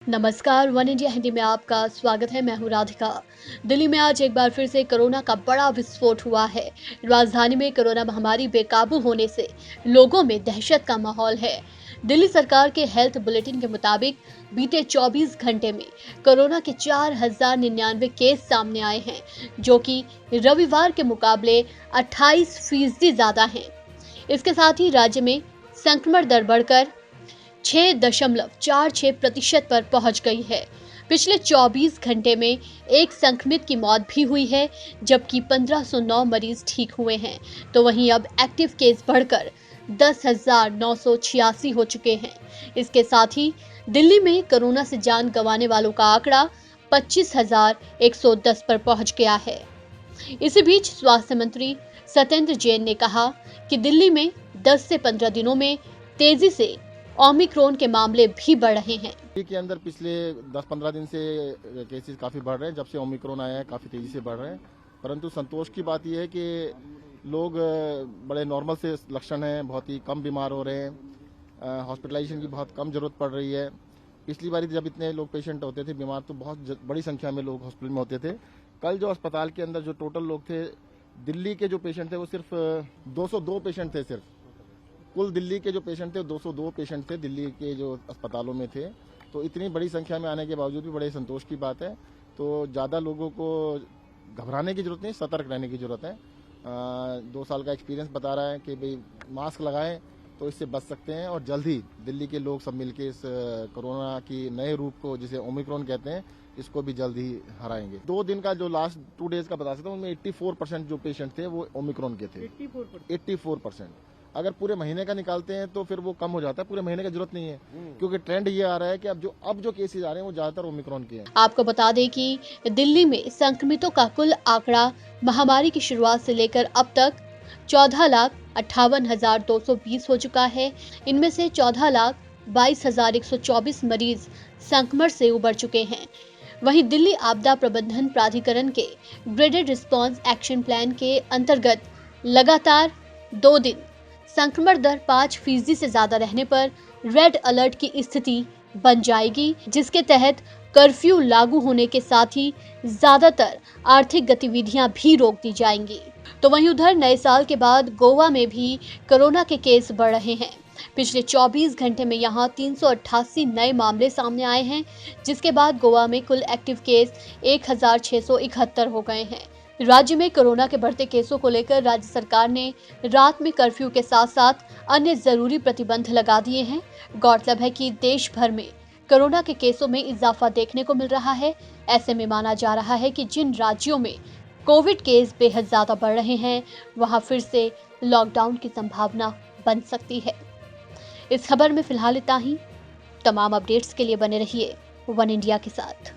नमस्कार, one India Hindi में आपका स्वागत है। मैं हूं राधिका। दिल्ली में आज एक बार फिर से कोरोना का बड़ा विस्फोट हुआ है। राजधानी में कोरोना महामारी बेकाबू होने से लोगों में दहशत का माहौल है। दिल्ली सरकार के हेल्थ बुलेटिन के मुताबिक बीते 24 घंटे में कोरोना के 4099 केस सामने आए हैं, जो कि रविवार के मुकाबले 28% ज्यादा हैं। इसके साथ ही राज्य में संक्रमण दर बढ़कर 6.46% पर पहुंच गई है। पिछले 24 घंटे में एक संक्रमित की मौत भी हुई है, जबकि 1509 मरीज ठीक हुए हैं। तो वहीं अब एक्टिव केस बढ़कर 10,986 हो चुके हैं। इसके साथ ही दिल्ली में कोरोना से जान गंवाने वालों का आंकड़ा 25,110 पर पहुंच गया है। इसी बीच स्वास्थ्य मंत्री सत्येंद्र जैन ने कहा कि दिल्ली में 10 से 15 दिनों में तेजी से ओमिक्रॉन के मामले भी बढ़ रहे हैं। दिल्ली के अंदर पिछले 10-15 दिन से केसेस काफ़ी बढ़ रहे हैं। जब से ओमिक्रॉन आया है काफ़ी तेज़ी से बढ़ रहे हैं, परंतु संतोष की बात यह है कि लोग बड़े नॉर्मल से लक्षण हैं, बहुत ही कम बीमार हो रहे हैं। हॉस्पिटलाइजेशन की बहुत कम जरूरत पड़ रही है। पिछली बार जब इतने लोग पेशेंट होते थे बीमार, तो बहुत बड़ी संख्या में लोग हॉस्पिटल में होते थे। कल जो अस्पताल के अंदर जो टोटल लोग थे, दिल्ली के जो पेशेंट थे वो सिर्फ 202 पेशेंट थे। सिर्फ कुल दिल्ली के जो पेशेंट थे 202 पेशेंट थे दिल्ली के जो अस्पतालों में थे। तो इतनी बड़ी संख्या में आने के बावजूद भी बड़े संतोष की बात है। तो ज़्यादा लोगों को घबराने की जरूरत नहीं, सतर्क रहने की जरूरत है। 2 साल का एक्सपीरियंस बता रहा है कि भाई मास्क लगाएं तो इससे बच सकते हैं, और जल्द ही दिल्ली के लोग सब मिलके इस कोरोना की नए रूप को, जिसे ओमिक्रॉन कहते हैं, इसको भी जल्द ही हराएंगे। 2 दिन का जो लास्ट 2 डेज का बता सकता हूँ, उनमें 84% जो पेशेंट थे वो ओमिक्रॉन के थे। 84%। अगर पूरे महीने का निकालते हैं तो फिर वो कम हो जाता है। पूरे महीने की जरूरत नहीं है, क्योंकि ट्रेंड ये आ रहा है कि अब जो केसेस आ रहे हैं वो ज्यादातर ओमिक्रॉन के हैं। आपको बता दें कि दिल्ली में संक्रमितों का कुल आंकड़ा महामारी की शुरुआत से लेकर अब तक 14,58,220 हो चुका है। इनमें से 14,22,124 मरीज संक्रमण से उबर चुके हैं। वहीं दिल्ली आपदा प्रबंधन प्राधिकरण के ग्रेडेड रिस्पांस एक्शन प्लान के अंतर्गत लगातार 2 दिन संक्रमण दर 5% से ज्यादा रहने पर रेड अलर्ट की स्थिति बन जाएगी, जिसके तहत कर्फ्यू लागू होने के साथ ही ज्यादातर आर्थिक गतिविधियां भी रोक दी जाएंगी। तो वहीं उधर नए साल के बाद गोवा में भी कोरोना के केस बढ़ रहे हैं। पिछले 24 घंटे में यहां 388 नए मामले सामने आए हैं, जिसके बाद गोवा में कुल एक्टिव केस 1,671 हो गए हैं। राज्य में कोरोना के बढ़ते केसों को लेकर राज्य सरकार ने रात में कर्फ्यू के साथ साथ अन्य जरूरी प्रतिबंध लगा दिए हैं। गौरतलब है कि देश भर में कोरोना के केसों में इजाफा देखने को मिल रहा है। ऐसे में माना जा रहा है कि जिन राज्यों में कोविड केस बेहद ज्यादा बढ़ रहे हैं, वहां फिर से लॉकडाउन की संभावना बन सकती है। इस खबर में फिलहाल इतना ही। तमाम अपडेट्स के लिए बने रहिए वन इंडिया के साथ।